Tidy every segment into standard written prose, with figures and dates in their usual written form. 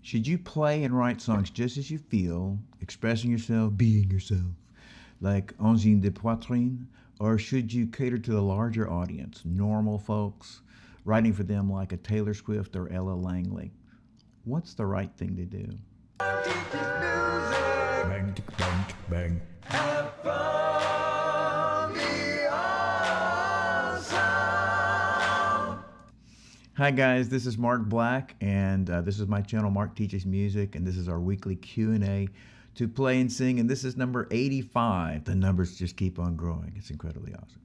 Should you play and write songs just as you feel, expressing yourself, being yourself, like Angine de Poitrine, or should you cater to the larger audience, normal folks, writing for them like a Taylor Swift or Ella Langley? What's the right thing to do? Bang, tick, bang, tick, bang. Have fun, be awesome. Hi guys, this is Mark Black, and this is my channel, Mark Teaches Music, and this is our weekly Q&A to play and sing, and this is number 85. The numbers just keep on growing. It's incredibly awesome.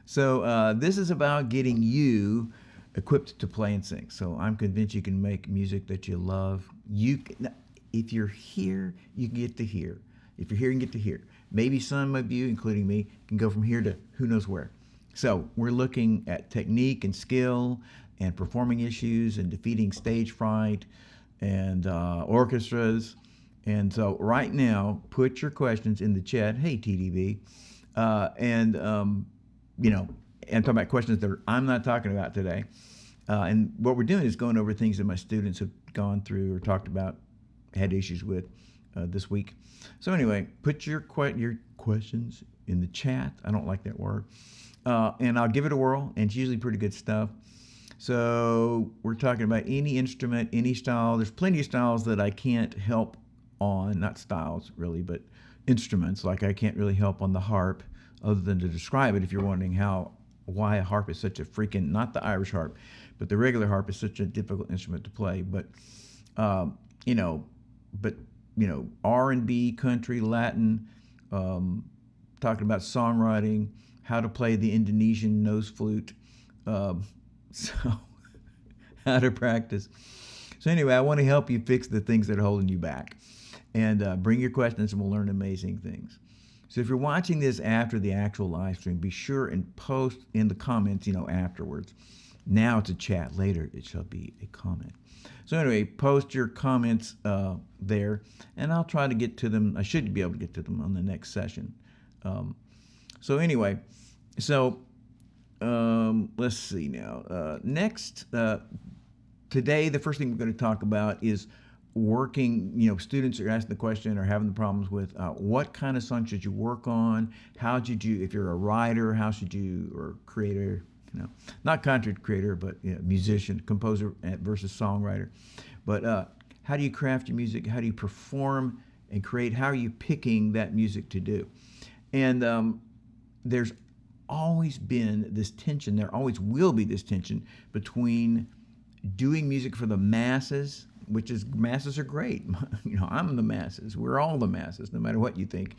So this is about getting you equipped to play and sing. So I'm convinced you can make music that you love. If you're here, you can get to here. If you're here, you can get to here. Maybe some of you, including me, can go from here to who knows where. So we're looking at technique and skill and performing issues and defeating stage fright and orchestras. And so right now, put your questions in the chat. Hey, TDV. And talking about questions that I'm not talking about today. And what we're doing is going over things that my students have gone through or talked about, had issues with this week. So anyway, put your questions in the chat. I don't like that word. And I'll give it a whirl, and it's usually pretty good stuff. So we're talking about any instrument, any style. There's plenty of styles that I can't help on, not styles really, but instruments. Like I can't really help on the harp other than to describe it if you're wondering why a harp is such a freaking, not the Irish harp, but the regular harp is such a difficult instrument to play. But, R&B, country, Latin, talking about songwriting, how to play the Indonesian nose flute, so how to practice. So anyway, I want to help you fix the things that are holding you back. And bring your questions and we'll learn amazing things. So if you're watching this after the actual live stream, be sure and post in the comments, afterwards. Now it's a chat. Later it shall be a comment. So anyway, post your comments there, and I'll try to get to them. I should be able to get to them on the next session. Let's see now. Next, today, the first thing we're going to talk about is working, students are asking the question or having the problems with what kind of song should you work on? How should you, if you're a writer, or creator, not content creator, but musician, composer versus songwriter. But how do you craft your music? How do you perform and create? How are you picking that music to do? And there's always been this tension, there always will be this tension between doing music for the masses, which is, masses are great. I'm the masses. We're all the masses, no matter what you think.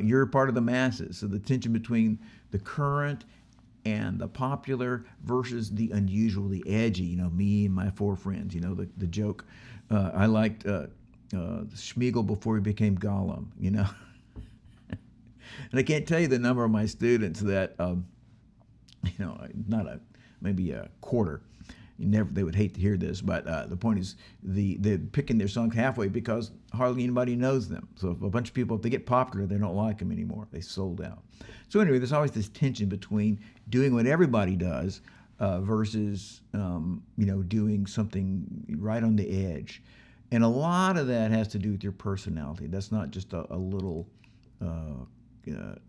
You're part of the masses. So the tension between the current and the popular versus the unusually edgy, me and my four friends, the joke. I liked Schmiegel before he became Gollum, And I can't tell you the number of my students that, maybe a quarter. They would hate to hear this, but the point is they're picking their songs halfway because hardly anybody knows them. So if a bunch of people, if they get popular, they don't like them anymore. They sold out. So anyway, there's always this tension between doing what everybody does versus, doing something right on the edge. And a lot of that has to do with your personality. That's not just a little...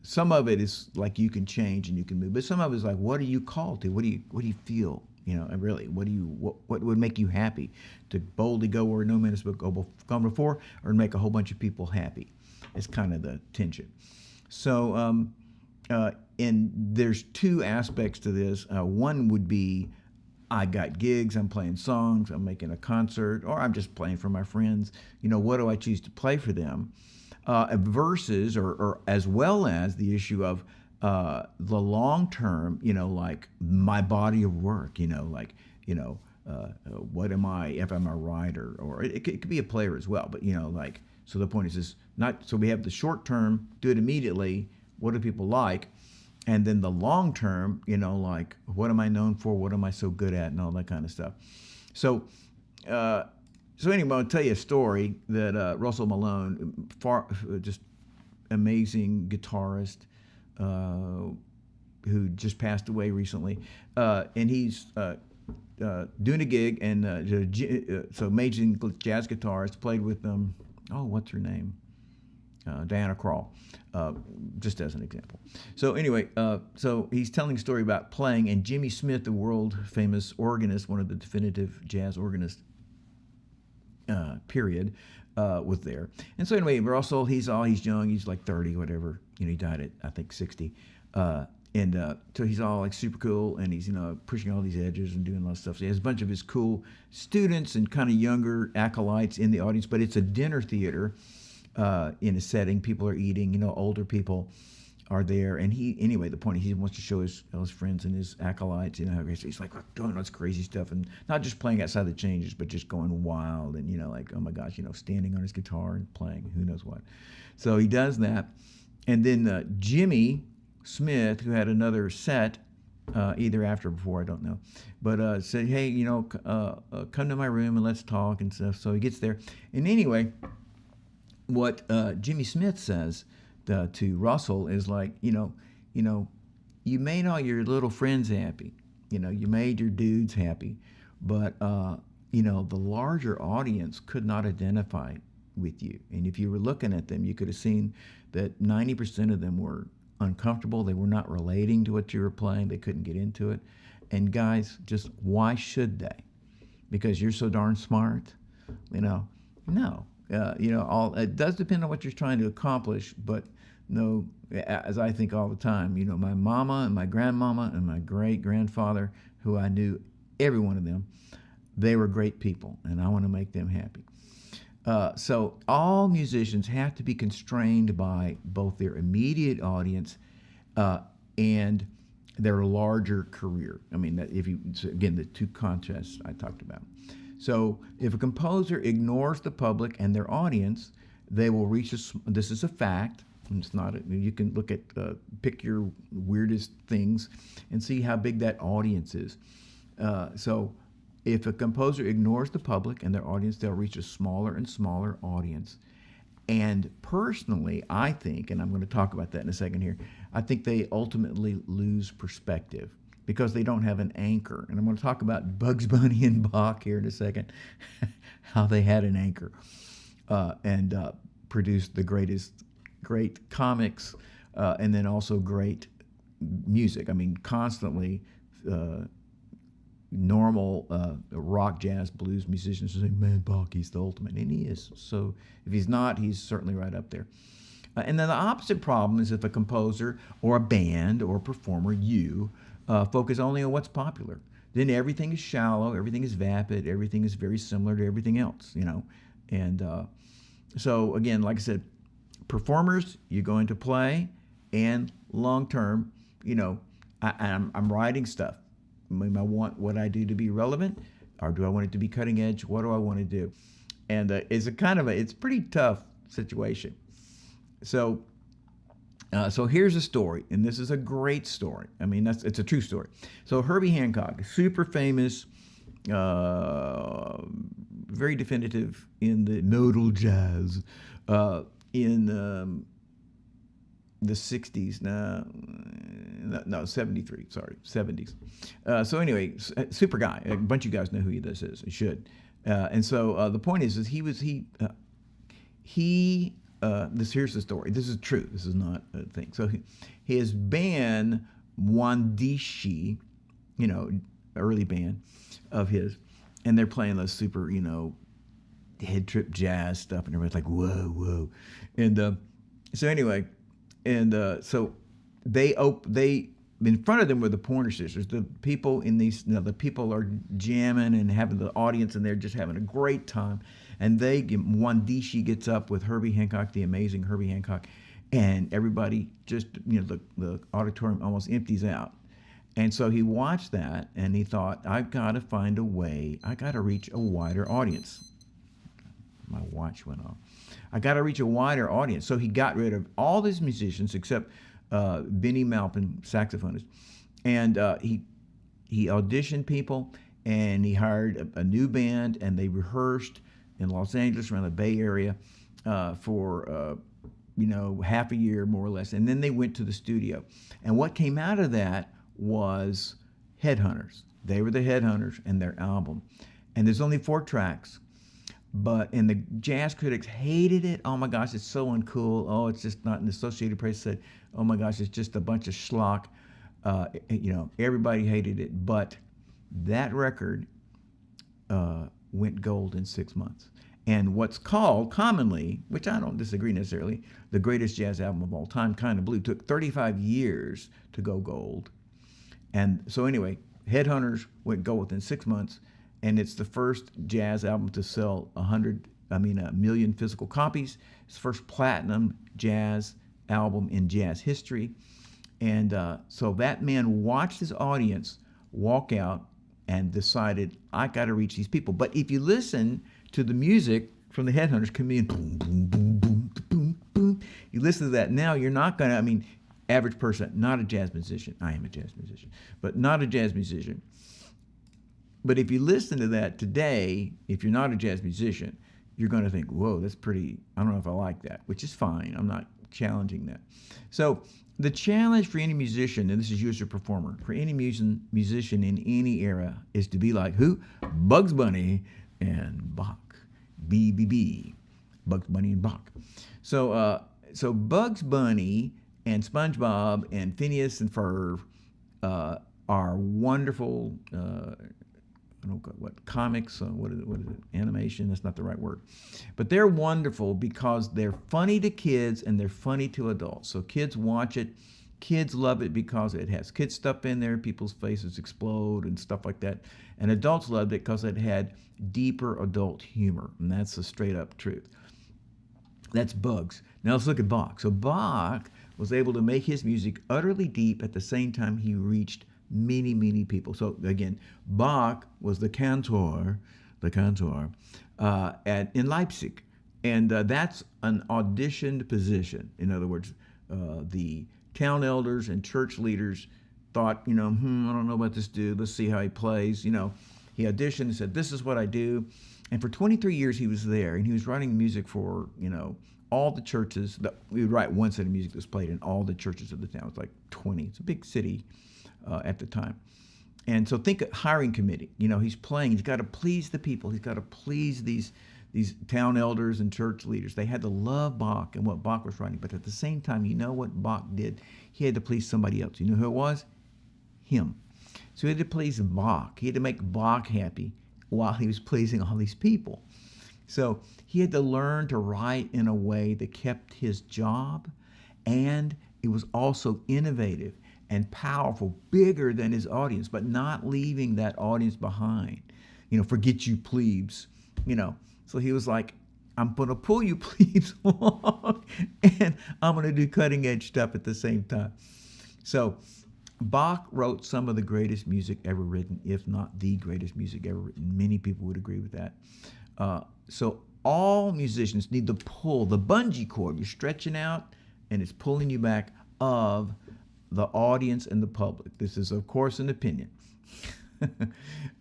some of it is like you can change and you can move, but some of it is like, what are you called to? What do you feel? And really, what would make you happy to boldly go where no man has gone before, or make a whole bunch of people happy? It's kind of the tension. So, and there's two aspects to this. One would be, I got gigs, I'm playing songs, I'm making a concert, or I'm just playing for my friends. What do I choose to play for them? Versus, or as well as the issue of the long term, like my body of work, what am I, if I'm a writer, or it could be a player as well, but so the point is not, so we have the short term, do it immediately, what do people like, and then the long term, like what am I known for, what am I so good at, and all that kind of stuff. So anyway, I'll tell you a story that Russell Malone, just amazing guitarist, who just passed away recently, and he's doing a gig, and so amazing jazz guitarist played with what's her name? Diana Krall, just as an example. So anyway, so he's telling a story about playing, and Jimmy Smith, the world famous organist, one of the definitive jazz organists, period, was there. And so anyway, Russell, he's young, he's like 30, whatever. He died at I think 60. And so he's all like super cool, and he's pushing all these edges and doing a lot of stuff. So he has a bunch of his cool students and kind of younger acolytes in the audience, but it's a dinner theater in a setting. People are eating, older people are there, and the point is he wants to show his friends and his acolytes, he's like doing all this crazy stuff, and not just playing outside the changes, but just going wild, and like, oh my gosh, standing on his guitar and playing who knows what. So he does that, and then Jimmy Smith, who had another set, either after or before, I don't know, but said, hey, come to my room and let's talk and stuff. So he gets there, and anyway, what Jimmy Smith says to Russell is like, you made all your little friends happy, you made your dudes happy, but the larger audience could not identify with you, and if you were looking at them, you could have seen that 90% of them were uncomfortable. They were not relating to what you were playing. They couldn't get into it. And guys, just why should they? Because you're so darn smart? No. It does depend on what you're trying to accomplish, but no, as I think all the time, my mama and my grandmama and my great-grandfather, who I knew every one of them, they were great people, and I want to make them happy. So all musicians have to be constrained by both their immediate audience and their larger career. I mean, again, the two contrasts I talked about. So if a composer ignores the public and their audience, they will reach this is a fact. It's not. You can look at pick your weirdest things and see how big that audience is. So if a composer ignores the public and their audience, they'll reach a smaller and smaller audience. And personally, I think, and I'm going to talk about that in a second here, I think they ultimately lose perspective because they don't have an anchor. And I'm going to talk about Bugs Bunny and Bach here in a second, how they had an anchor and produced the great comics and then also great music. I mean, constantly normal rock, jazz, blues musicians say, man, Bach, he's the ultimate. And he is. So if he's not, he's certainly right up there. And then the opposite problem is if a composer or a band or a performer, focus only on what's popular. Then everything is shallow, everything is vapid, everything is very similar to everything else, And so again, like I said, performers, you're going to play, and long term, I'm writing stuff. I want what I do to be relevant, or do I want it to be cutting edge? What do I want to do? And it's it's a pretty tough situation. So here's a story, and this is a great story. I mean, it's a true story. So Herbie Hancock, super famous, very definitive in the modal jazz in the 60s, no, 73, sorry, 70s. So anyway, super guy. A bunch of you guys know who this is. You should. And so the point is here's the story. This is true. This is not a thing. So his band, Wandishi, early band of his, and they're playing those super, head trip jazz stuff, and everybody's like, whoa. And so anyway, and so they in front of them were the Pointer Sisters. The people in these, the people are jamming and having the audience, and they're just having a great time. And Wandishi gets up with Herbie Hancock, the amazing Herbie Hancock, and everybody just, the auditorium almost empties out. And so he watched that, and he thought, I've got to find a way. I got to reach a wider audience. My watch went off. I got to reach a wider audience. So he got rid of all these musicians except Benny Maupin, saxophonist, and he auditioned people, and he hired a new band, and they rehearsed in Los Angeles, around the Bay Area, for half a year more or less, and then they went to the studio. And what came out of that was Headhunters. They were the Headhunters and their album. And there's only 4 tracks. And the jazz critics hated it. Oh my gosh, it's so uncool. Oh, it's just not. And the Associated Press said, oh my gosh, it's just a bunch of schlock. Everybody hated it. But that record went gold in 6 months. And what's called commonly, which I don't disagree necessarily, the greatest jazz album of all time, Kind of Blue, took 35 years to go gold. And so anyway, Headhunters went gold within 6 months, and it's the first jazz album to sell a million physical copies. It's the first platinum jazz album in jazz history. And so that man watched his audience walk out and decided, I got to reach these people. But if you listen to the music from the Headhunters, come in, boom, boom, boom, boom, boom, boom. You listen to that now, you're not going to, average person, not a jazz musician. I am a jazz musician, but not a jazz musician. But if you listen to that today, if you're not a jazz musician, you're going to think, whoa, that's pretty, I don't know if I like that, which is fine. I'm not challenging that. So the challenge for any musician, and this is you as a performer, for any musician in any era is to be like who? Bugs Bunny and Bach. BBB. Bugs Bunny and Bach. So Bugs Bunny and SpongeBob and Phineas and Ferb are wonderful, I don't know what, comics, what is it, animation, that's not the right word. But they're wonderful because they're funny to kids and they're funny to adults. So kids watch it, kids love it because it has kid stuff in there, people's faces explode and stuff like that. And adults loved it because it had deeper adult humor, and that's the straight up truth. That's Bugs. Now let's look at Bach. So Bach was able to make his music utterly deep at the same time he reached many, many people. So again, Bach was the cantor in Leipzig. And that's an auditioned position. In other words, the town elders and church leaders thought, I don't know about this dude. Let's see how he plays. He auditioned and said, this is what I do. And for 23 years he was there, and he was writing music for, all the churches. We would write one set of music that was played in all the churches of the town. It's like 20. It's a big city at the time. And so think of hiring committee. He's playing. He's got to please the people. He's got to please these town elders and church leaders. They had to love Bach and what Bach was writing. But at the same time, what Bach did? He had to please somebody else. You know who it was? Him. So he had to please Bach. He had to make Bach happy while he was pleasing all these people. So he had to learn to write in a way that kept his job, and it was also innovative and powerful, bigger than his audience, but not leaving that audience behind. Forget you plebes. So he was like, I'm going to pull you plebes along, and I'm going to do cutting edge stuff at the same time. So Bach wrote some of the greatest music ever written, if not the greatest music ever written. Many people would agree with that. So all musicians need to pull the bungee cord. You're stretching out, and it's pulling you back of the audience and the public. This is, of course, an opinion.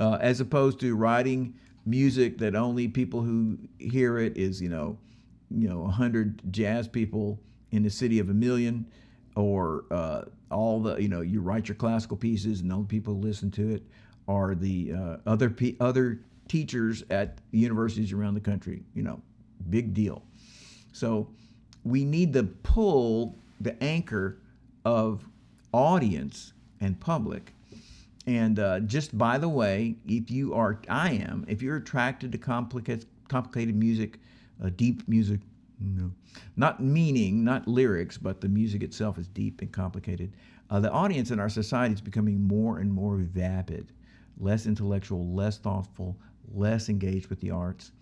As opposed to writing music that only people who hear it is, 100 jazz people in a city of 1 million, or you write your classical pieces and only people who listen to it are the other teachers at universities around the country. Big deal. So we need to pull the anchor of audience and public. And just by the way, if you're attracted to complicated music, deep music, not meaning, not lyrics, but the music itself is deep and complicated, the audience in our society is becoming more and more vapid, less intellectual, less thoughtful, less engaged with the arts.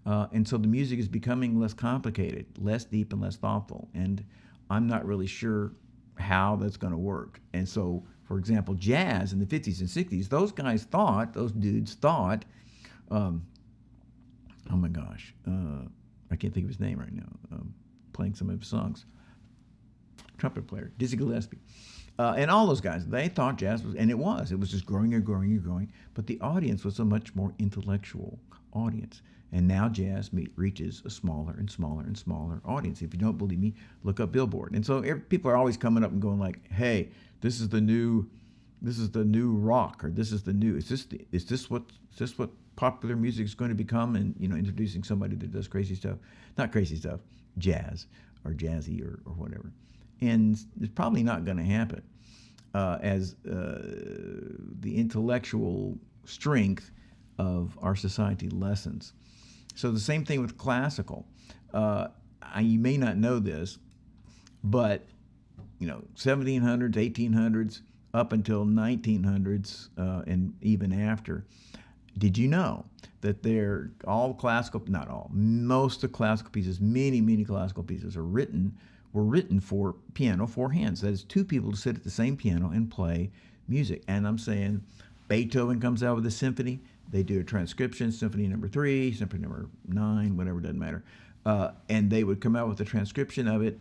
And so the music is becoming less complicated, less deep and less thoughtful. And I'm not really sure how that's going to work. And so, for example, jazz in the 50s and 60s, those dudes thought, oh my gosh, I can't think of his name right now, playing some of his songs, trumpet player, Dizzy Gillespie. And all those guys, they thought jazz was, and it was just growing and growing and growing, but the audience was a much more intellectual audience. And now jazz reaches a smaller and smaller and smaller audience. If you don't believe me, look up Billboard. And so people are always coming up and going like, hey, this is the new, this is the new rock, or this is the new, is this what popular music is going to become? And, introducing somebody that does crazy stuff, not crazy stuff, jazz or jazzy or whatever. And it's probably not going to happen as the intellectual strength of our society lessens. So the same thing with classical. You may not know this, but 1700s, 1800s, up until 1900s, and even after. Did you know that most of classical pieces, many classical pieces were written for piano, four hands. That is, two people to sit at the same piano and play music. And I'm saying Beethoven comes out with a symphony. They do a transcription, symphony number 3, symphony number 9, whatever, doesn't matter. And they would come out with a transcription of it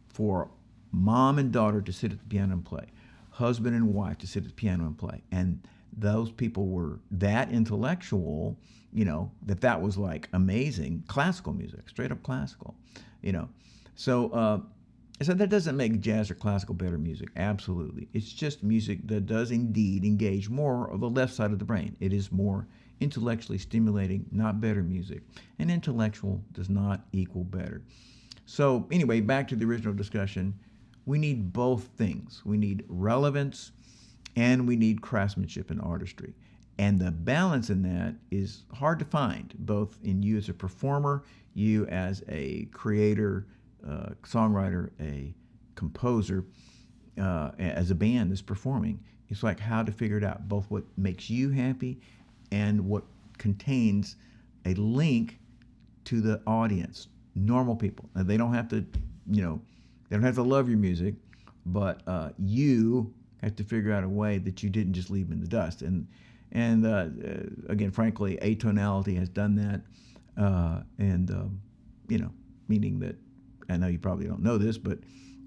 for mom and daughter to sit at the piano and play, husband and wife to sit at the piano and play. And those people were that intellectual, that was like amazing classical music, straight up classical, So that doesn't make jazz or classical better music. Absolutely. It's just music that does indeed engage more of the left side of the brain. It is more intellectually stimulating, not better music. And intellectual does not equal better. So anyway, back to the original discussion. We need both things. We need relevance and we need craftsmanship and artistry. And the balance in that is hard to find, both in you as a performer, you as a creator, songwriter, a composer, as a band that's performing. It's like how to figure it out, both what makes you happy and what contains a link to the audience, normal people. Now, they don't have to, they don't have to love your music, but you have to figure out a way that you didn't just leave them in the dust. And again, frankly, atonality has done that, meaning that, I know you probably don't know this, but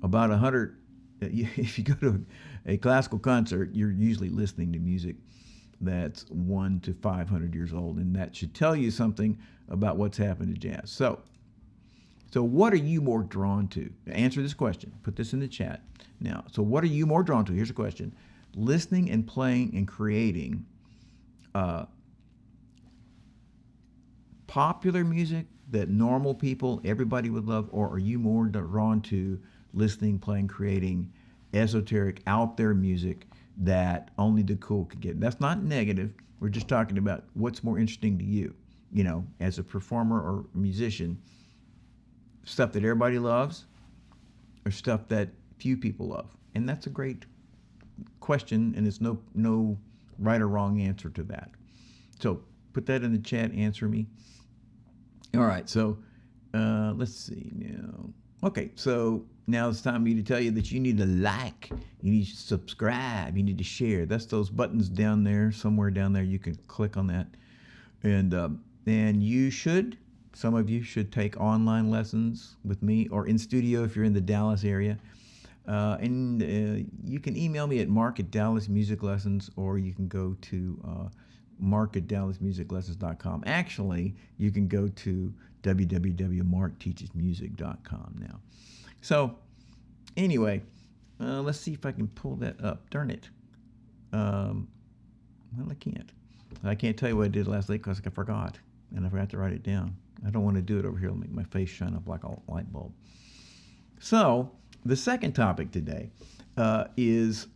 about 100, if you go to a classical concert, you're usually listening to music that's 100 to 500 years old, and that should tell you something about what's happened to jazz. So what are you more drawn to? Answer this question. Put this in the chat now. So what are you more drawn to? Here's a question. Listening and playing and creating popular music that normal people, everybody would love, or are you more drawn to listening, playing, creating esoteric, out there music that only the cool could get? That's not negative. We're just talking about what's more interesting to you, as a performer or musician. Stuff that everybody loves or stuff that few people love? And that's a great question, and there's no right or wrong answer to that. So put that in the chat, answer me. All right, so let's see now. Okay, so now it's time for me to tell you that you need to like, you need to subscribe, you need to share. That's those buttons down there, somewhere down there. You can click on that. And you should, some of you should take online lessons with me or in studio if you're in the Dallas area. You can email me at mark@dallasmusiclessons, or you can go to mark@dallasmusiclessons.com. Actually, you can go to www.markteachesmusic.com now. So anyway, let's see if I can pull that up. Darn it. Well, I can't. I can't tell you what I did last week because I forgot, and I forgot to write it down. I don't want to do it over here. It'll make my face shine up like a light bulb. So the second topic today is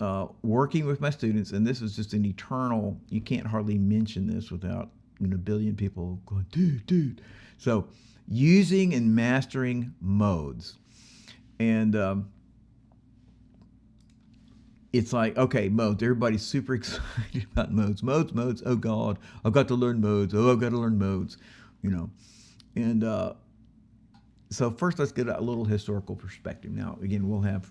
working with my students, and this is just an eternal, you can't hardly mention this without a billion people going, dude. So using and mastering modes. And it's like, okay, modes. Everybody's super excited about modes. Modes. Oh, God, I've got to learn modes. Oh, I've got to learn modes, And so first, let's get a little historical perspective. Now, again, we'll have,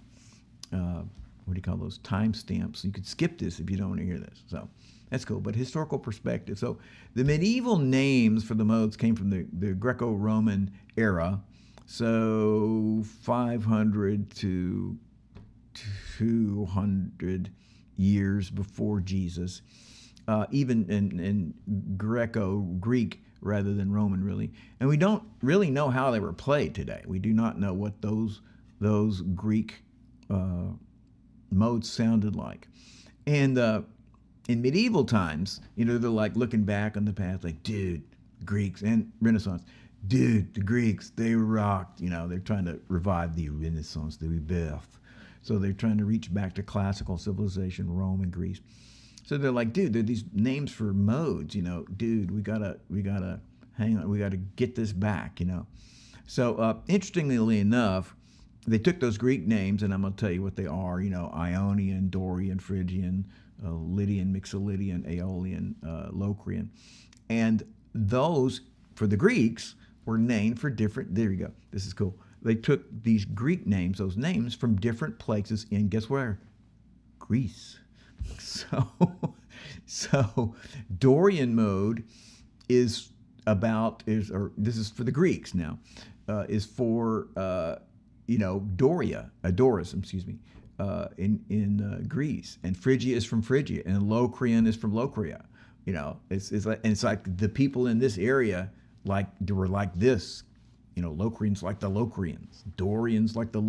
what do you call those, timestamps. You could skip this if you don't want to hear this. So that's cool. But historical perspective. So the medieval names for the modes came from the Greco-Roman era. So 500 to 200 years before Jesus, even in Greek rather than Roman, really. And we don't really know how they were played today. We do not know what those Greek modes sounded like. And in medieval times, they're like looking back on the past, like, dude, Greeks and Renaissance, dude, the Greeks, they rocked. They're trying to revive the Renaissance, the rebirth. So they're trying to reach back to classical civilization, Rome and Greece. So they're like, dude, there are these names for modes, dude, we gotta hang on, we gotta get this back, So interestingly enough, they took those Greek names, and I'm going to tell you what they are, Ionian, Dorian, Phrygian, Lydian, Mixolydian, Aeolian, Locrian. And those, for the Greeks, were named for different, there you go, this is cool. They took these Greek names, those names, from different places in, guess where? Greece. So Dorian mode is this is for the Greeks now, is for, Doris, in Greece, and Phrygia is from Phrygia, and Locrian is from Locria. It's like the people in this area were like this. Locrians like the Locrians, Dorians like the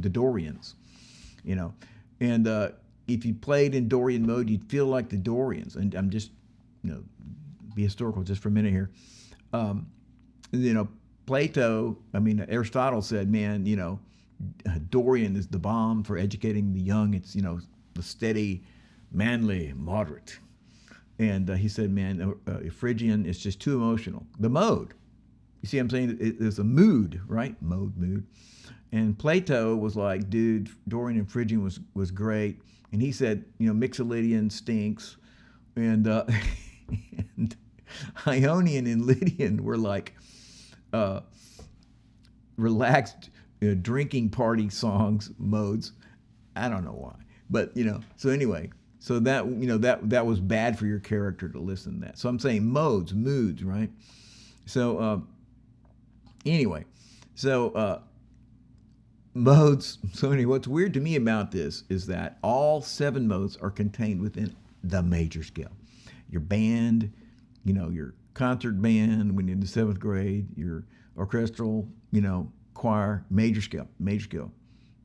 Dorians. And if you played in Dorian mode, you'd feel like the Dorians. And I'm just, be historical just for a minute here. Plato, Aristotle said, man, Dorian is the bomb for educating the young. It's, the steady, manly, moderate. And he said, man, Phrygian is just too emotional. The mode. You see what I'm saying? There's a mood, right? Mood. And Plato was like, dude, Dorian and Phrygian was great. And he said, Mixolydian stinks. And, and Ionian and Lydian were like relaxed drinking party songs, modes. I don't know why. But, so anyway, so that, that was bad for your character to listen to that. So I'm saying modes, moods, right? So anyway, so modes. So anyway, what's weird to me about this is that all 7 modes are contained within the major scale. Your band, your concert band when you're in the 7th grade, your orchestral, choir, major scale.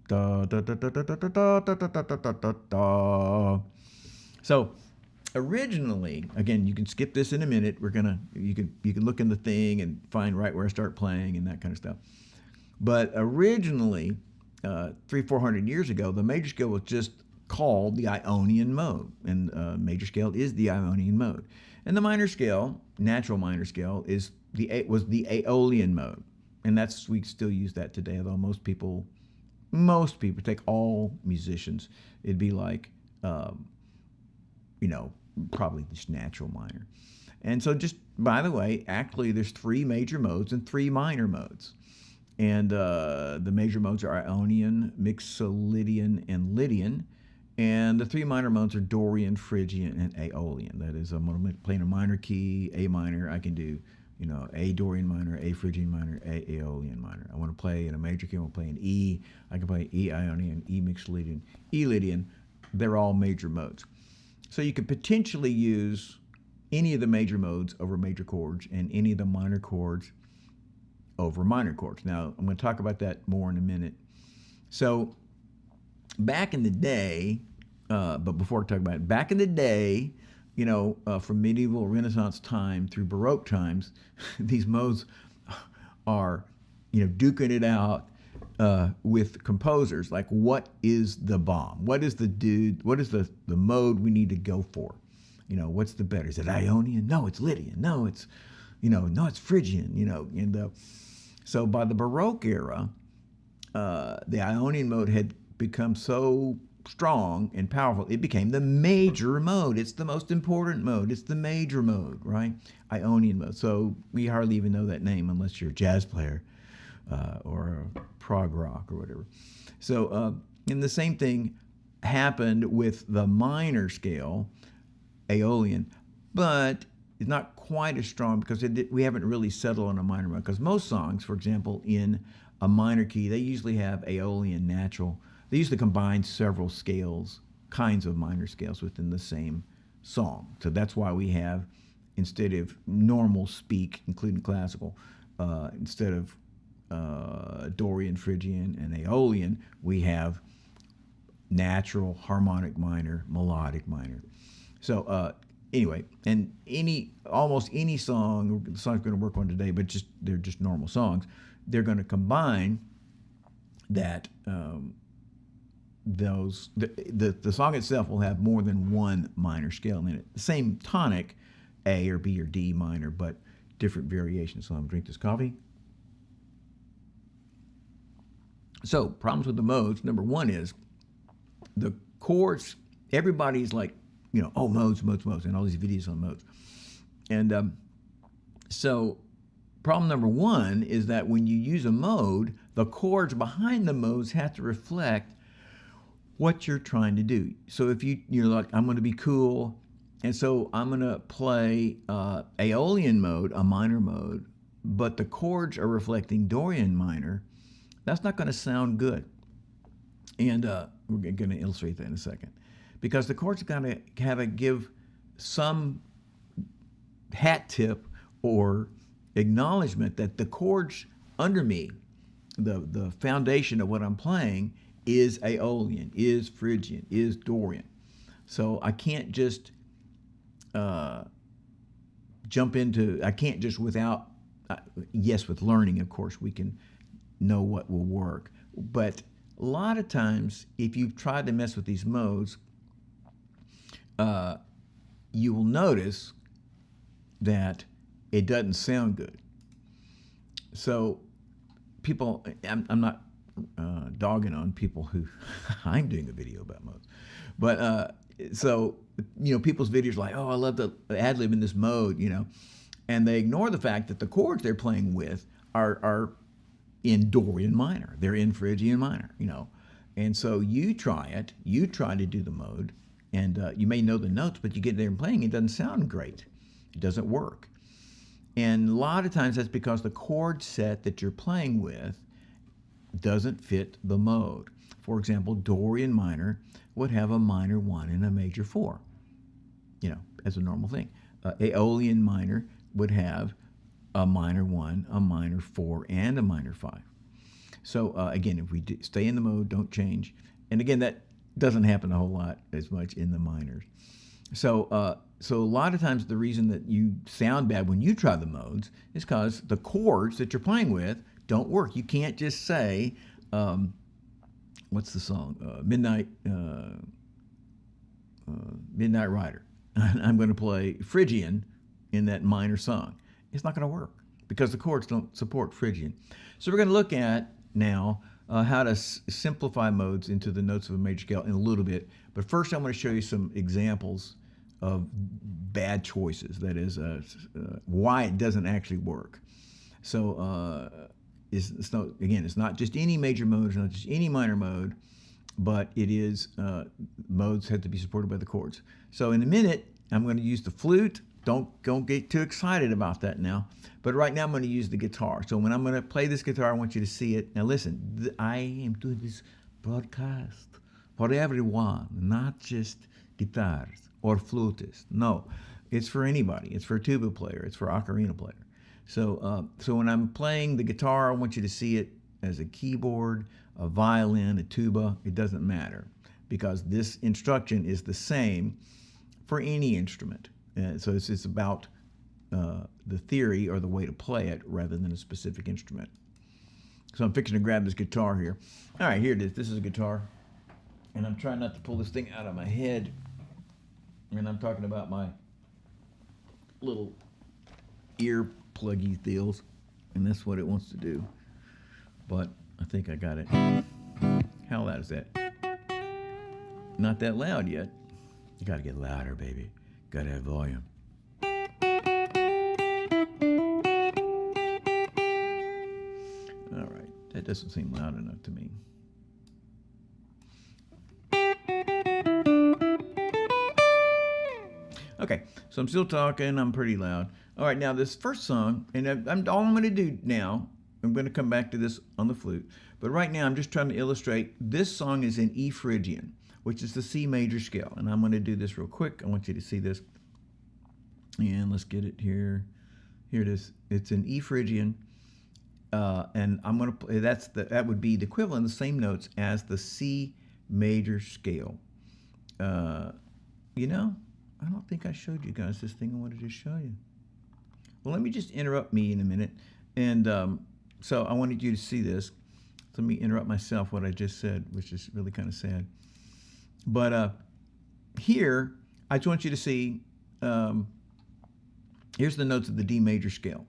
Da, da, da, da, da, da, da, da, da, da, da, da, da. So originally, again, you can skip this in a minute. You can look in the thing and find right where I start playing and that kind of stuff. But originally, 300-400 years ago, the major scale was just called the Ionian mode, and major scale is the Ionian mode. And the minor scale, natural minor scale, was the Aeolian mode, and we still use that today. Although most people take all musicians, it'd be like, probably just natural minor. And so, just by the way, actually, there's 3 major modes and 3 minor modes. And the major modes are Ionian, Mixolydian, and Lydian. And the 3 minor modes are Dorian, Phrygian, and Aeolian. That is, I'm playing a minor key, A minor. I can do, A Dorian minor, A Phrygian minor, A Aeolian minor. I want to play in a major key. I want to play in E. I can play E Ionian, E Mixolydian, E Lydian. They're all major modes. So you could potentially use any of the major modes over major chords and any of the minor chords over minor chords. Now, I'm going to talk about that more in a minute. So back in the day, but before I talk about it, back in the day, from medieval Renaissance time through Baroque times, these modes are, duking it out with composers. Like, what is the bomb? What is the mode we need to go for? What's the better? Is it Ionian? No, it's Lydian. No, it's, no, it's Phrygian, so by the Baroque era, the Ionian mode had become so strong and powerful, it became the major mode. It's the most important mode. It's the major mode, right? Ionian mode. So we hardly even know that name unless you're a jazz player or a prog rock or whatever. So, and the same thing happened with the minor scale, Aeolian, but it's not quite as strong because we haven't really settled on a minor mode. Because most songs, for example, in a minor key, they usually have Aeolian natural. They usually combine several scales, kinds of minor scales within the same song. So that's why we have, instead of normal speak, including classical, instead of Dorian, Phrygian, and Aeolian, we have natural, harmonic minor, melodic minor. So anyway, and almost any song, the song's going to work on today, but they're just normal songs. They're going to combine that the song itself will have more than one minor scale in it. The same tonic, A or B or D minor, but different variations. So I'm going to drink this coffee. So problems with the modes. Number one is the chords. Everybody's like, oh, modes, and all these videos on modes. And so problem number one is that when you use a mode, the chords behind the modes have to reflect what you're trying to do. So if you're like, I'm going to be cool, and so I'm going to play Aeolian mode, a minor mode, but the chords are reflecting Dorian minor, that's not going to sound good. And we're going to illustrate that in a second. Because the chords got to have to give some hat tip or acknowledgement that the chords under me, the foundation of what I'm playing, is Aeolian, is Phrygian, is Dorian. So I can't just jump into, I can't just without, yes, with learning, of course, we can know what will work. But a lot of times, if you've tried to mess with these modes, you will notice that it doesn't sound good. So people, I'm not dogging on people who, I'm doing a video about modes, but so, people's videos are like, oh, I love the ad-lib in this mode, and they ignore the fact that the chords they're playing with are in Dorian minor. They're in Phrygian minor, And so you try to do the mode, and you may know the notes, but you get there and playing, it doesn't sound great. It doesn't work. And a lot of times that's because the chord set that you're playing with doesn't fit the mode. For example, Dorian minor would have a minor 1 and a major 4, as a normal thing. Aeolian minor would have a minor 1, a minor 4, and a minor 5. So again, if we stay in the mode, don't change. And again, that doesn't happen a whole lot as much in the minors. So so a lot of times the reason that you sound bad when you try the modes is because the chords that you're playing with don't work. You can't just say, what's the song? Midnight Rider. I'm going to play Phrygian in that minor song. It's not going to work because the chords don't support Phrygian. So we're going to look at now how to simplify modes into the notes of a major scale in a little bit. But first I'm going to show you some examples of bad choices. That is why it doesn't actually work. So it's not just any major mode, it's not just any minor mode, but it is, modes have to be supported by the chords. So in a minute, I'm going to use the flute. Don't get too excited about that now. But right now I'm going to use the guitar. So when I'm going to play this guitar, I want you to see it. Now listen, I am doing this broadcast for everyone, not just guitars or flutists. No, it's for anybody. It's for a tuba player. It's for ocarina player. So, so when I'm playing the guitar, I want you to see it as a keyboard, a violin, a tuba. It doesn't matter because this instruction is the same for any instrument. So it's about the theory or the way to play it rather than a specific instrument. So I'm fixing to grab this guitar here. All right, here it is. This is a guitar. And I'm trying not to pull this thing out of my head. And I'm talking about my little ear pluggy deals. And that's what it wants to do. But I think I got it. How loud is that? Not that loud yet. You got to get louder, baby. Got to have volume. All right. That doesn't seem loud enough to me. Okay, so I'm still talking. I'm pretty loud. All right, now this first song, and all I'm going to do now, I'm going to come back to this on the flute, but right now I'm just trying to illustrate this song is in E Phrygian, which is the C major scale, and I'm going to do this real quick. I want you to see this, and let's get it here. Here it is. It's in E Phrygian, and I'm going to play. That would be the equivalent, the same notes as the C major scale. You know, I don't think I showed you guys this thing I wanted to show you. Well, let me just interrupt me in a minute. And so I wanted you to see this. Let me interrupt myself what I just said, which is really kind of sad. But here, I just want you to see, here's the notes of the D major scale.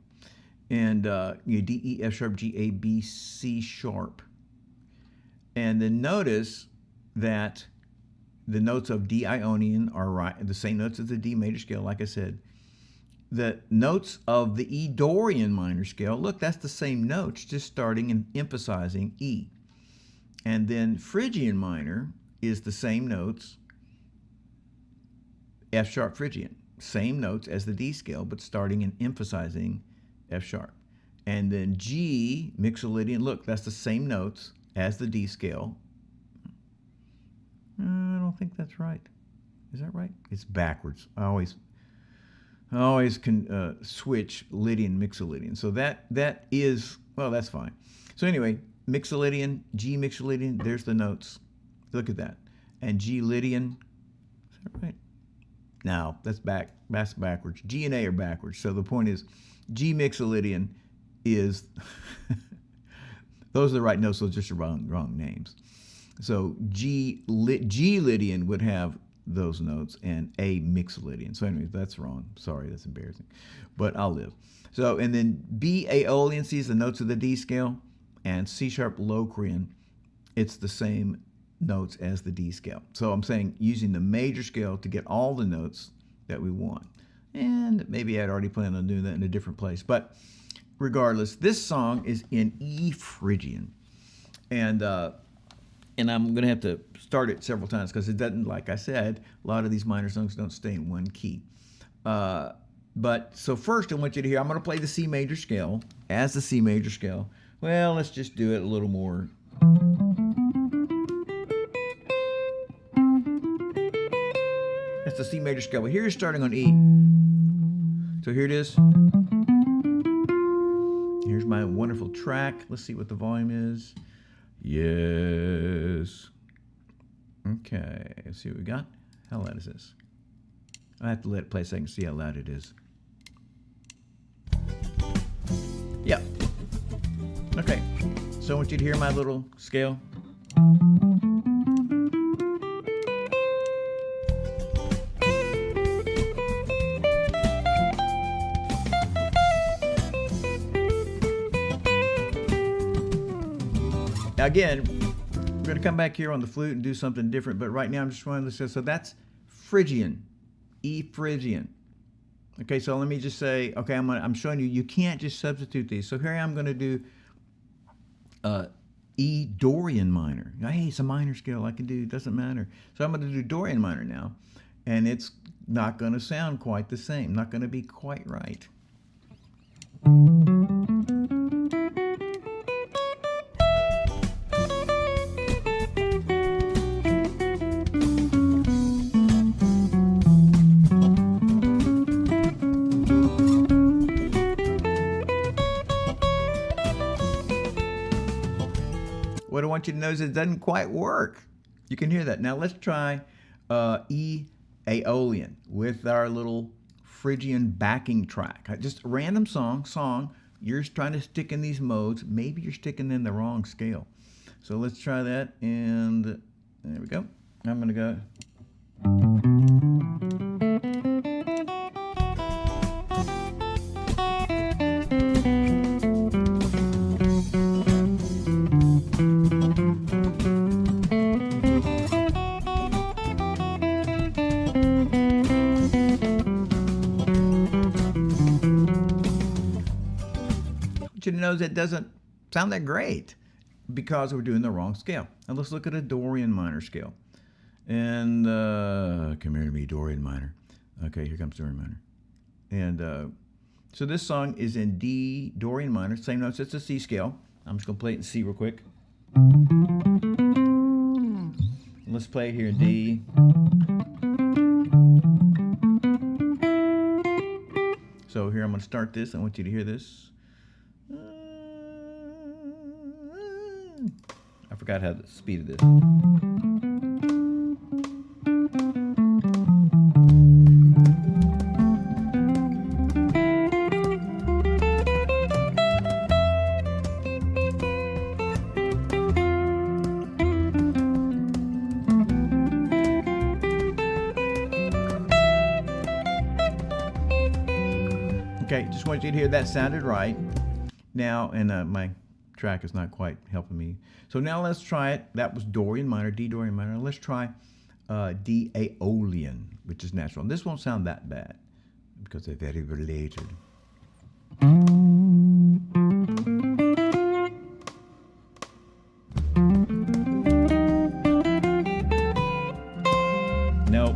And D, E, F sharp, G, A, B, C sharp. And then notice that the notes of D Ionian are right, the same notes as the D major scale, like I said. The notes of the E Dorian minor scale, look, that's the same notes, just starting and emphasizing E. And then Phrygian minor is the same notes, F sharp Phrygian, same notes as the D scale, but starting and emphasizing F sharp. And then G, Mixolydian, look, that's the same notes as the D scale. I don't think that's right. Is that right? It's backwards. I always can switch Lydian, Mixolydian. So that is, well, that's fine. So anyway, Mixolydian, G Mixolydian, there's the notes. Look at that. And G Lydian, is that right? No, that's backwards. G and A are backwards. So the point is, G Mixolydian is, those are the right notes, those are just the wrong names. So G Lydian would have those notes and A Mixolydian. So anyway, that's wrong. Sorry, that's embarrassing, but I'll live. So, and then B Aeolian, see, is the notes of the D scale, and C sharp Locrian, it's the same notes as the D scale. So I'm saying using the major scale to get all the notes that we want. And maybe I'd already planned on doing that in a different place, but regardless, this song is in E Phrygian. And I'm going to have to start it several times because it doesn't, like I said, a lot of these minor songs don't stay in one key. But so first I want you to hear, I'm going to play the C major scale as the C major scale. Well, let's just do it a little more. That's the C major scale. But here it's starting on E. So here it is. Here's my wonderful track. Let's see what the volume is. Yes. Okay, let's see what we got. How loud is this? I have to let it play so I can see how loud it is. Yeah. Okay, so I want you to hear my little scale. Again, we're going to come back here on the flute and do something different, but right now I'm just wanting to say, so that's Phrygian, E Phrygian. Okay, so let me just say, okay, I'm showing you, you can't just substitute these. So here I'm going to do E Dorian minor. Hey, it's a minor scale, I can do, it doesn't matter. So I'm going to do Dorian minor now, and it's not going to sound quite the same, not going to be quite right. What I want you to know is it doesn't quite work. You can hear that. Now let's try E Aeolian with our little Phrygian backing track. Just a random song. You're trying to stick in these modes. Maybe you're sticking in the wrong scale. So let's try that, and there we go. I'm going to go. You know that doesn't sound that great because we're doing the wrong scale. And let's look at a Dorian minor scale. And come here to me, Dorian minor. Okay, here comes Dorian minor. And so this song is in D Dorian minor, same notes as the C scale. I'm just gonna play it in C real quick. Let's play it here in D. So here I'm gonna start this. I want you to hear this. I forgot how the speed of this. Okay, just want you to hear that sounded right. Now, and my track is not quite helping me. So now let's try it. That was Dorian minor, D Dorian minor. Let's try D Aeolian, which is natural. And this won't sound that bad because they're very related. Nope.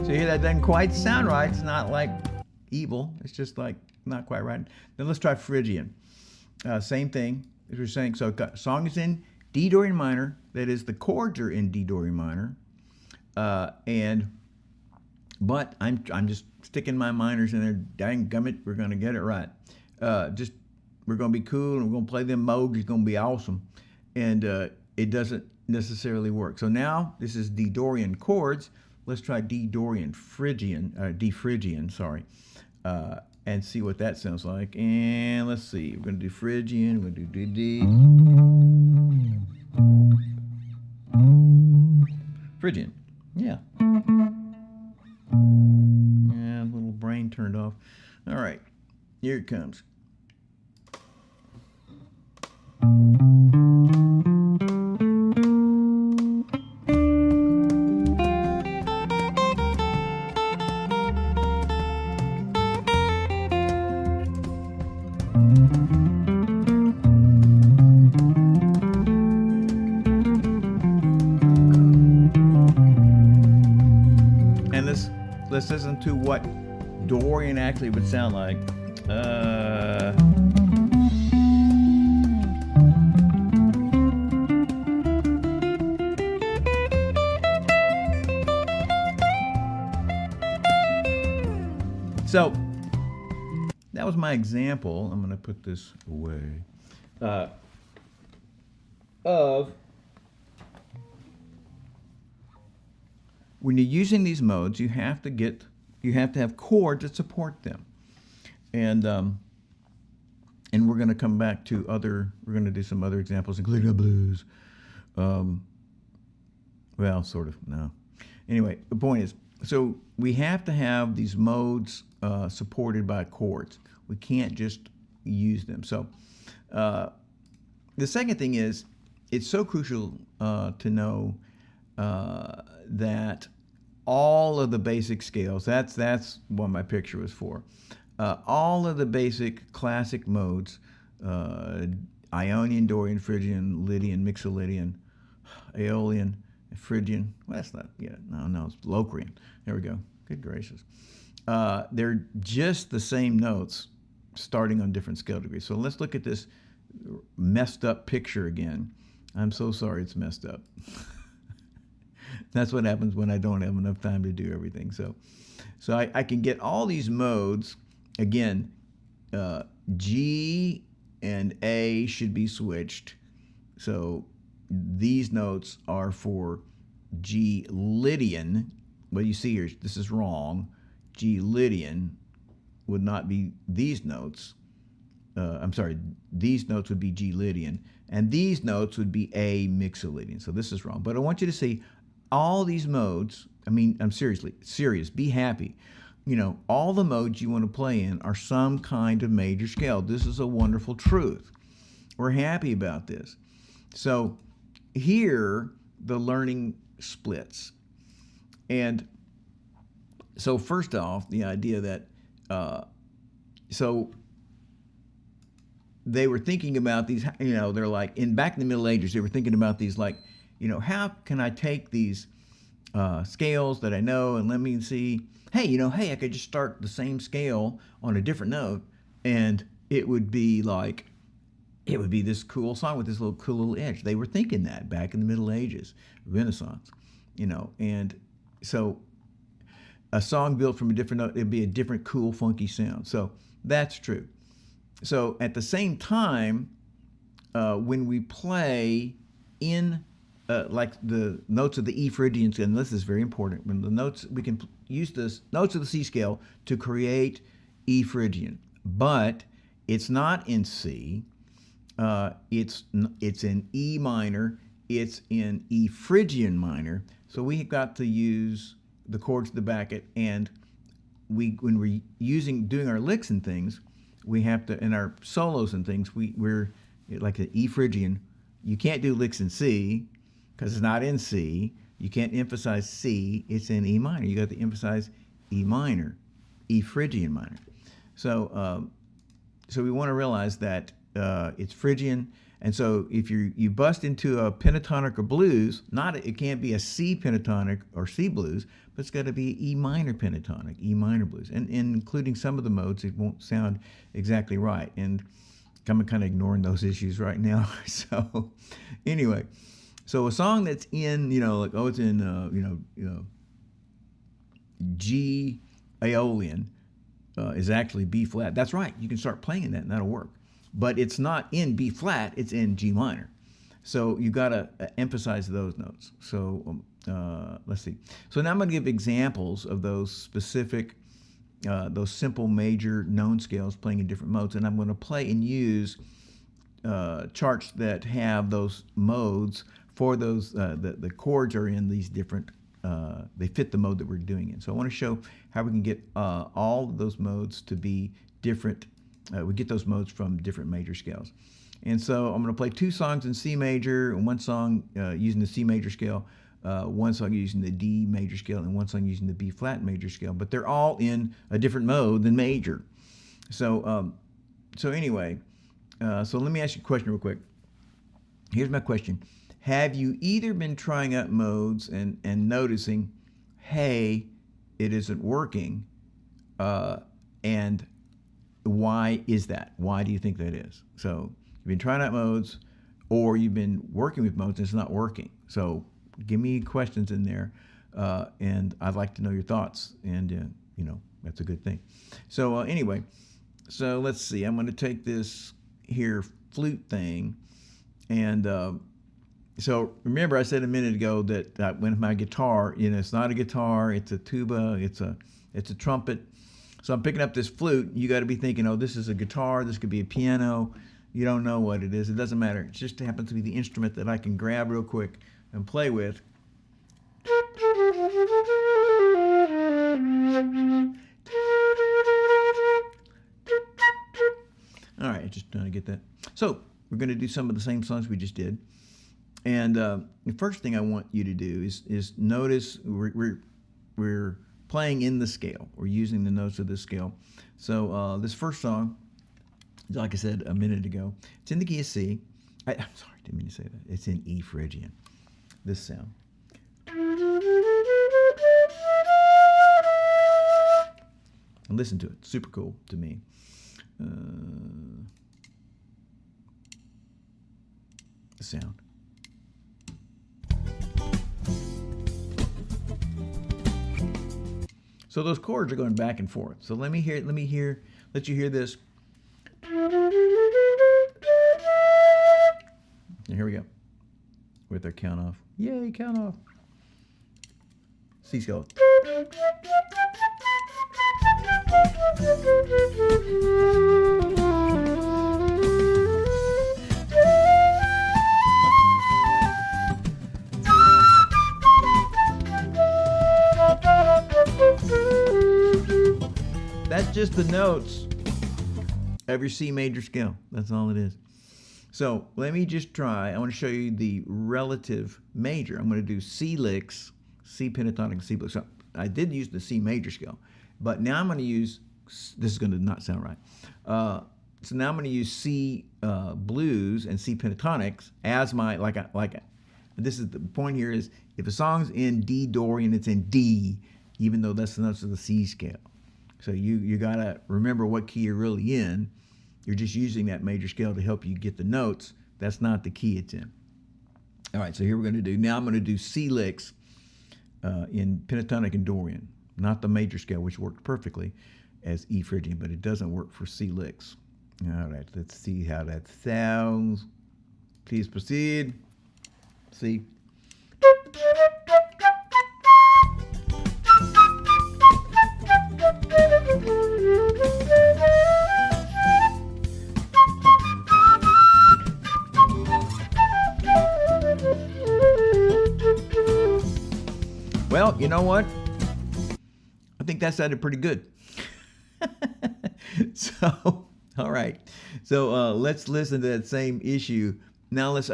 So you hear that doesn't quite sound right. It's not like evil. It's just like not quite right. Then let's try Phrygian. Same thing as we're saying. So song is in D Dorian minor. That is, the chords are in D Dorian minor. But I'm just sticking my minors in there. Dang gummit, we're gonna get it right. We're gonna be cool and we're gonna play them modes. It's gonna be awesome. And it doesn't necessarily work. So now this is D Dorian chords. Let's try D Dorian Phrygian, D Phrygian, sorry, and see what that sounds like. And let's see, we're gonna do Phrygian. We're gonna do D. Phrygian, yeah. Yeah, little brain turned off. All right, here it comes. Let's listen to what Dorian actually would sound like. So that was my example. I'm going to put this away. Of when you're using these modes, you have to have chords that support them, and we're going to come back to we're going to do some other examples, including the blues. Well, sort of, no. Anyway, the point is, so we have to have these modes supported by chords. We can't just use them. So the second thing is, it's so crucial to know that all of the basic scales, that's what my picture was for. All of the basic classic modes, Ionian, Dorian, Phrygian, Lydian, Mixolydian, Aeolian, Phrygian. Well, that's not, yeah, no, it's Locrian. There we go. Good gracious. They're just the same notes starting on different scale degrees. So let's look at this messed up picture again. I'm so sorry it's messed up. That's what happens when I don't have enough time to do everything. So I can get all these modes. Again, G and A should be switched. So these notes are for G Lydian. What you see here, this is wrong. G Lydian would not be these notes. I'm sorry, these notes would be G Lydian, and these notes would be A Mixolydian. So this is wrong. But I want you to see all these modes. I mean, I'm serious, be happy. You know, all the modes you want to play in are some kind of major scale. This is a wonderful truth. We're happy about this. So here, the learning splits. And so first off, the idea that, so they were thinking about these, you know, they're like, back in the Middle Ages, they were thinking about these like, you know, how can I take these scales that I know and let me see, hey, I could just start the same scale on a different note and it would be this cool song with this cool little edge. They were thinking that back in the Middle Ages, Renaissance, you know, and so a song built from a different note, it'd be a different cool funky sound. So that's true. So at the same time, when we play in like the notes of the E Phrygians, and this is very important, when the notes, we can use the notes of the C scale to create E Phrygian, but it's not in C, it's in E minor, it's in E Phrygian minor. So we have got to use the chords to back it, and when we're doing our licks and things, we have to, in our solos and things, we're like the E Phrygian. You can't do licks in C because it's not in C. You can't emphasize C, it's in E minor. You got to emphasize E minor, E Phrygian minor. So so we want to realize that it's Phrygian, and so if you bust into a pentatonic or blues, it can't be a C pentatonic or C blues, but it's got to be E minor pentatonic, E minor blues, and including some of the modes, it won't sound exactly right. And I'm kind of ignoring those issues right now. So anyway, so a song that's in, like, oh, it's in, G Aeolian is actually B flat. That's right. You can start playing that and that'll work. But it's not in B flat, it's in G minor. So you got to emphasize those notes. So let's see. So now I'm going to give examples of those specific, those simple major known scales playing in different modes. And I'm going to play and use charts that have those modes for those, the chords are in these different, they fit the mode that we're doing in. So I want to show how we can get all of those modes to be different. We get those modes from different major scales. And so I'm going to play 2 songs in C major, and 1 song using the C major scale, 1 song using the D major scale, and 1 song using the B flat major scale. But they're all in a different mode than major. So so anyway, so let me ask you a question real quick. Here's my question. Have you either been trying out modes and noticing, hey, it isn't working, and why is that? Why do you think that is? So you've been trying out modes, or you've been working with modes and it's not working. So give me questions in there, and I'd like to know your thoughts, and that's a good thing. So anyway, so let's see. I'm going to take this here flute thing, and so remember I said a minute ago that when my guitar, it's not a guitar, it's a tuba, it's a trumpet. So I'm picking up this flute. You got to be thinking, oh, this is a guitar, this could be a piano. You don't know what it is. It doesn't matter. It just happens to be the instrument that I can grab real quick and play with. All right, just trying to get that. So we're going to do some of the same songs we just did. And the first thing I want you to do is notice we're playing in the scale. We're using the notes of this scale. So this first song, like I said a minute ago, it's in the key of C. I'm sorry, didn't mean to say that. It's in E Phrygian. This sound. And listen to it. Super cool to me. The sound. So those chords are going back and forth. So let you hear this. And here we go. With our count off. Yay, count off. C scale. That's just the notes of your C major scale. That's all it is. So let me just try. I want to show you the relative major. I'm going to do C licks, C pentatonic, C blues. So I did use the C major scale, but now I'm going to use, this is going to not sound right. So now I'm going to use C blues and C pentatonics as my, this is the point here is, if a song's in D Dorian, it's in D, even though that's the notes of the C scale. So you got to remember what key you're really in. You're just using that major scale to help you get the notes. That's not the key it's in. All right, so here we're going to do, now I'm going to do C licks in pentatonic and Dorian, not the major scale, which worked perfectly as E Phrygian, but it doesn't work for C licks. All right, let's see how that sounds. Please proceed. C. Well, you know what? I think that sounded pretty good. So, all right. So let's listen to that same issue. Now let's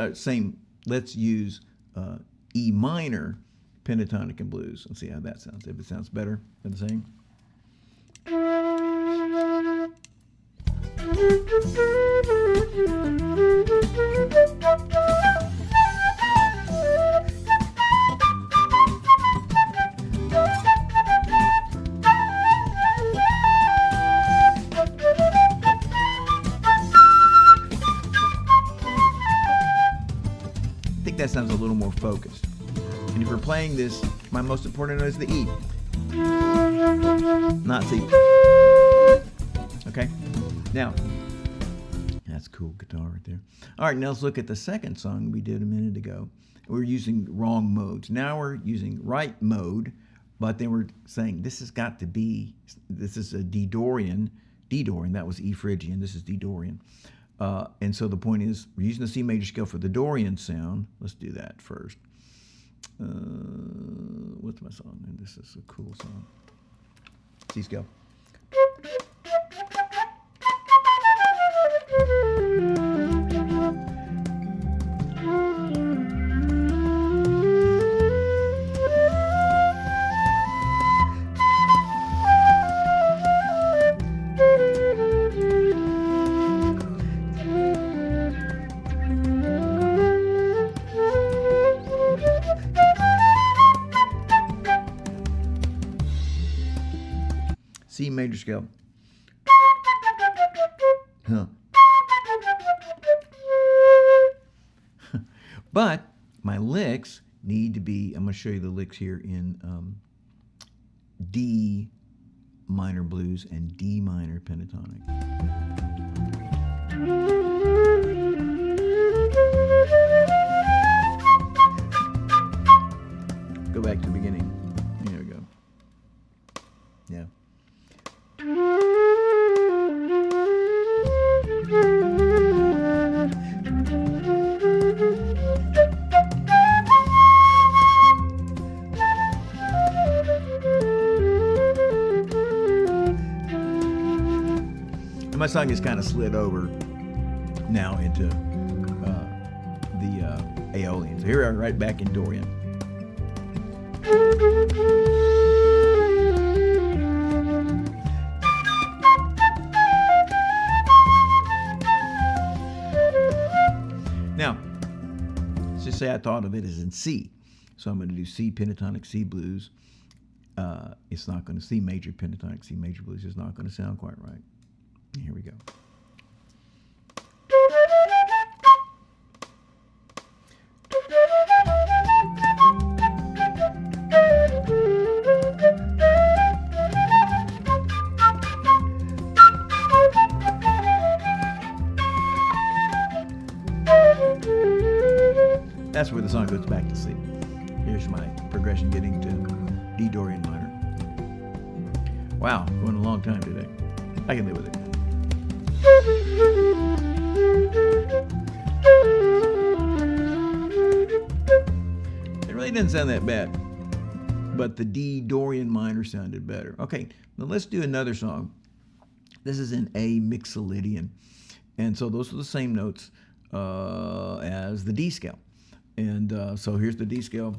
use E minor pentatonic and blues. Let's see how that sounds. If it sounds better than the same. I think that sounds a little more focused. And if you're playing this, my most important note is the E, not C. Okay? Now, that's cool guitar right there. All right, now let's look at the second song we did a minute ago. We're using wrong modes. Now we're using right mode, but then we're saying this has got to be, this is a D-Dorian. D-Dorian, that was E Phrygian. This is D-Dorian. And so the point is, we're using the C major scale for the Dorian sound. Let's do that first. What's my song? And this is a cool song. C scale. C major scale. Huh. But my licks need to be, I'm going to show you the licks here in D minor blues and D minor pentatonic. Go back to the beginning. There we go. Yeah. My song is kind of slid over now into the Aeolian. So here we are right back in Dorian. Now, let's just say I thought of it as in C. So I'm going to do C pentatonic, C blues. It's not going to, C major pentatonic, C major blues is not going to sound quite right. Here we go. That's where the song goes back to C. Here's my progression getting to D Dorian minor. Wow, going a long time today. I can live with it. It really didn't sound that bad, but the D Dorian minor sounded better. Okay, now let's do another song. This is in A Mixolydian, and so those are the same notes as the D scale. And so here's the D scale.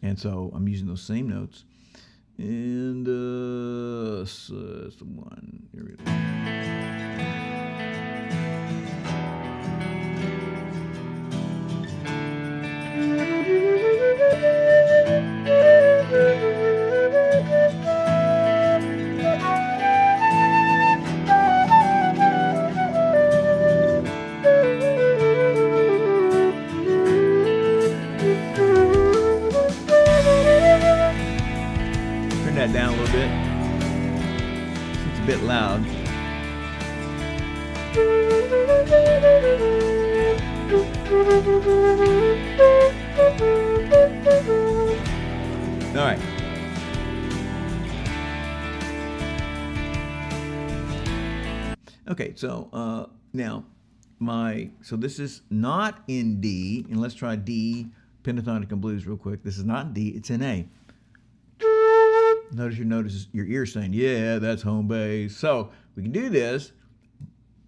And so I'm using those same notes. And so that's the one. Here we go. That down a little bit. It's a bit loud. All right. Okay, so now so this is not in D, and let's try D, pentatonic and blues real quick. This is not in D, it's in A. Notice your ear saying, yeah, that's home bass. So we can do this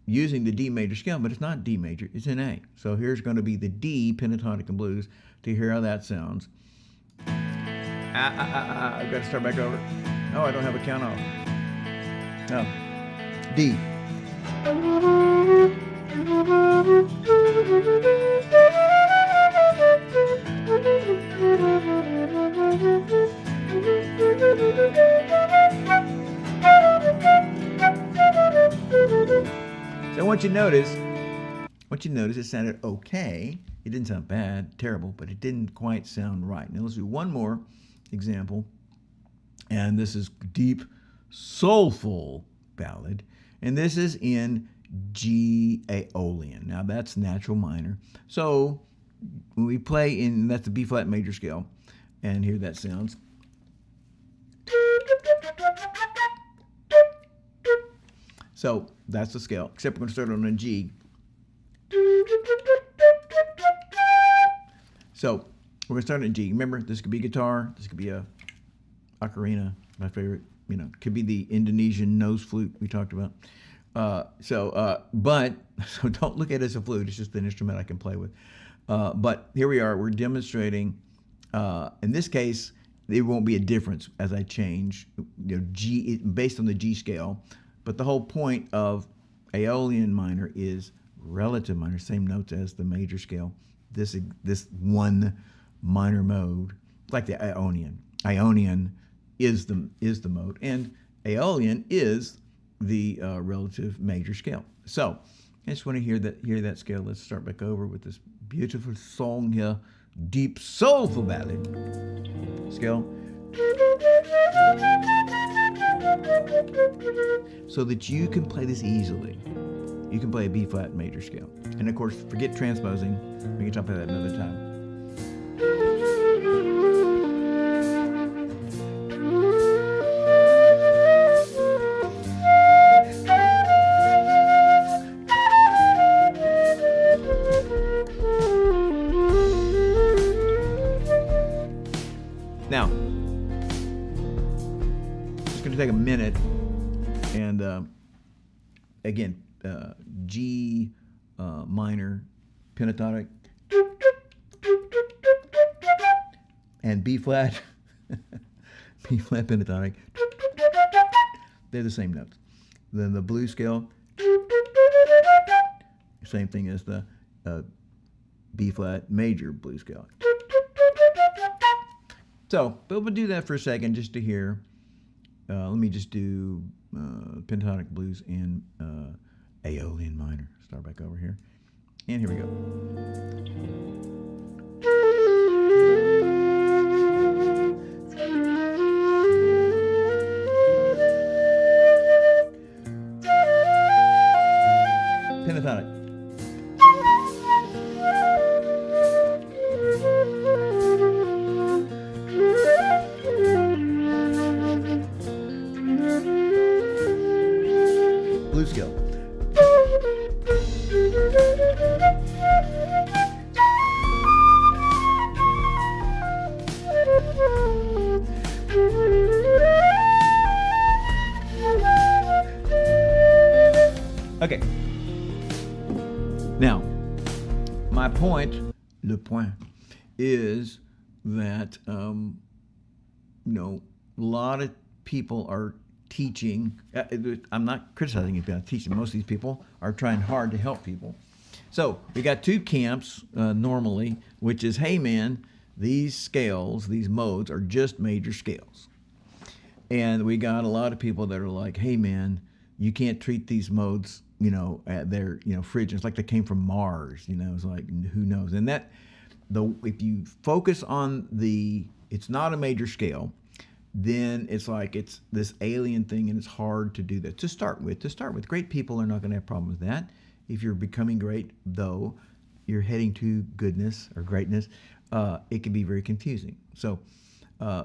using the D major scale, but it's not D major, it's in A. So here's going to be the D pentatonic and blues to hear how that sounds. I've got to start back over. Oh, I don't have a count off. No. D. So once you notice it sounded okay. It didn't sound bad, terrible, but it didn't quite sound right. Now let's do one more example. And this is deep, soulful ballad. And this is in G Aeolian. Now that's natural minor. So when we play in, that's the B flat major scale. And here that sounds. So that's the scale, except we're going to start on a G. So we're going to start on a G. Remember, this could be guitar, this could be a ocarina, my favorite, could be the Indonesian nose flute we talked about. So don't look at it as a flute, it's just an instrument I can play with. But here we are, we're demonstrating, in this case, there won't be a difference as I change, G, based on the G scale. But the whole point of Aeolian minor is relative minor, same notes as the major scale. This one minor mode, like the Ionian. Ionian is the mode, and Aeolian is the relative major scale. So I just want to hear that scale. Let's start back over with this beautiful song here, deep soulful ballad scale. So that you can play this easily. You can play a B flat major scale. And of course, forget transposing. We can talk about that another time. Now, it's going to take a minute, and again, G minor pentatonic and B flat, B flat pentatonic. They're the same notes. Then the blues scale, same thing as the B flat major blues scale. So, but we'll do that for a second just to hear. Let me just do pentatonic blues in Aeolian minor. Start back over here. And here we go. Pentatonic. Blues scale. Okay. Now, my point, le point, is that a lot of people are teaching. I'm not criticizing it about teaching. Most of these people are trying hard to help people. So we got two camps normally, which is, hey man, these scales, these modes are just major scales. And we got a lot of people that are like, hey man, you can't treat these modes, they're, Phrygian. It's like they came from Mars, it's like, who knows? And if you focus on it's not a major scale, then it's like it's this alien thing, and it's hard to do that. To start with, great people are not going to have problems with that. If you're becoming great, though, you're heading to goodness or greatness, it can be very confusing. So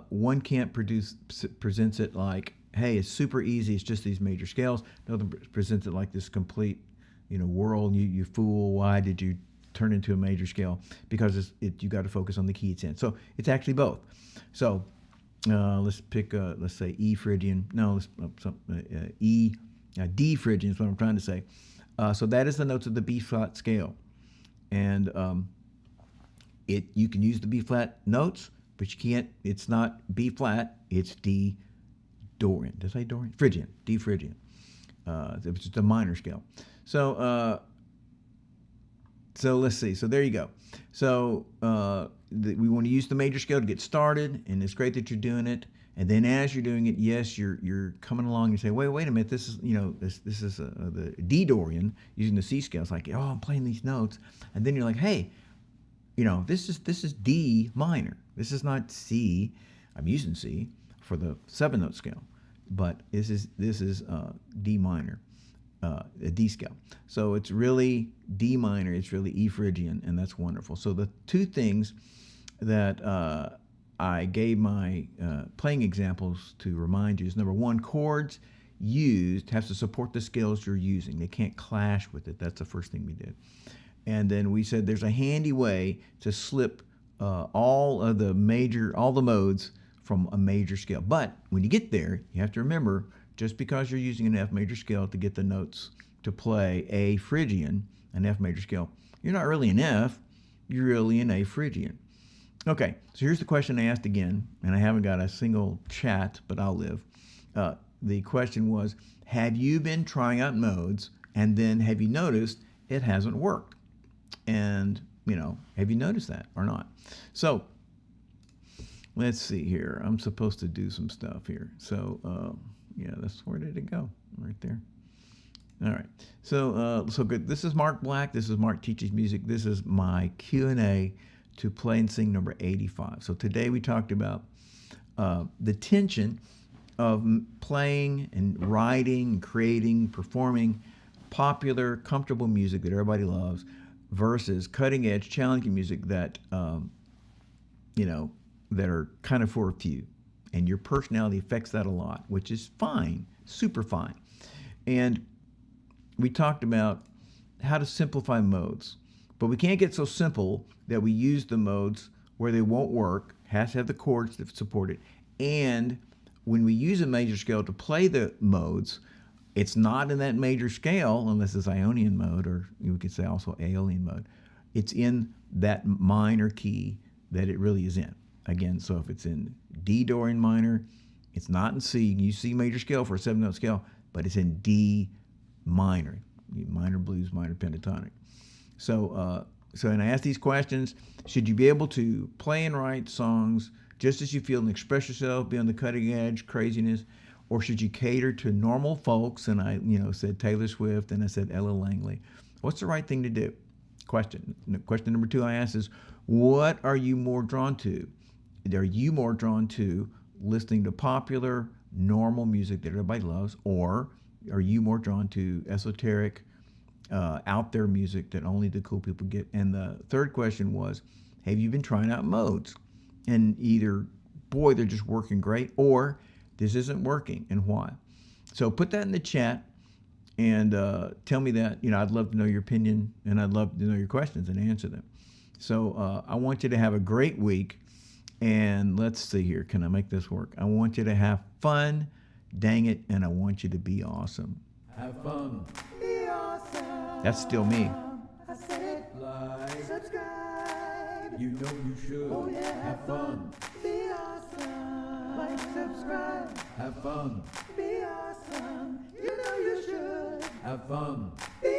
one camp presents it like, hey, it's super easy, it's just these major scales. Another presents it like this complete, world, you fool, why did you turn into a major scale? Because you got to focus on the key it's in. So it's actually both. So let's pick, let's say E Phrygian. No, D Phrygian is what I'm trying to say. So that is the notes of the B flat scale. And you can use the B flat notes, but you can't, it's not B flat, it's D Dorian. Did I say Dorian? Phrygian, D Phrygian. It's just a minor scale. So let's see. So there you go. So we want to use the major scale to get started, and it's great that you're doing it. And then as you're doing it, yes, you're coming along and you say, wait a minute, this is this is the D Dorian using the C scale. It's like, oh, I'm playing these notes, and then you're like, hey, this is D minor. This is not C. I'm using C for the 7-note scale, but this is D minor, a D scale. So it's really D minor. It's really E Phrygian, and that's wonderful. So the two things that I gave my playing examples to remind you is, number one, chords used have to support the scales you're using. They can't clash with it. That's the first thing we did. And then we said there's a handy way to slip all the modes from a major scale. But when you get there, you have to remember, just because you're using an F major scale to get the notes to play A Phrygian, an F major scale, you're not really in F, you're really in A Phrygian. Okay, so here's the question I asked again, and I haven't got a single chat, but I'll live. The question was, have you been trying out modes, and then have you noticed it hasn't worked? And, have you noticed that or not? So let's see here. I'm supposed to do some stuff here. So, yeah, where did it go? Right there. All right. So good. This is Mark Black. This is Mark Teaches Music. This is my Q&A to play and sing number 85. So today we talked about the tension of playing and writing, creating, performing popular, comfortable music that everybody loves versus cutting-edge, challenging music that, that are kind of for a few. And your personality affects that a lot, which is fine, super fine. And we talked about how to simplify modes. But we can't get so simple that we use the modes where they won't work. Has to have the chords that support it. And when we use a major scale to play the modes, it's not in that major scale unless it's Ionian mode, or you could say also Aeolian mode. It's in that minor key that it really is in. Again, so if it's in D Dorian minor, it's not in C. You use C major scale for a 7-note scale, but it's in D minor. Minor blues, minor pentatonic. So and I ask these questions: should you be able to play and write songs just as you feel and express yourself, be on the cutting edge, craziness, or should you cater to normal folks? And I, said Taylor Swift, and I said Ella Langley. What's the right thing to do? Question number 2 I asked is, what are you more drawn to? Are you more drawn to listening to popular, normal music that everybody loves, or are you more drawn to esoteric, out there music that only the cool people get? And the third question was, have you been trying out modes? And either, boy, they're just working great, or this isn't working, and why? So put that in the chat and tell me that. I'd love to know your opinion, and I'd love to know your questions and answer them. So I want you to have a great week. And let's see here. Can I make this work? I want you to have fun, dang it, and I want you to be awesome. Have fun. Be awesome. That's still me. I said like, subscribe. You know you should. Oh yeah. Have fun. Be awesome. Like, subscribe. Have fun. Be awesome. You know you should. Have fun. Be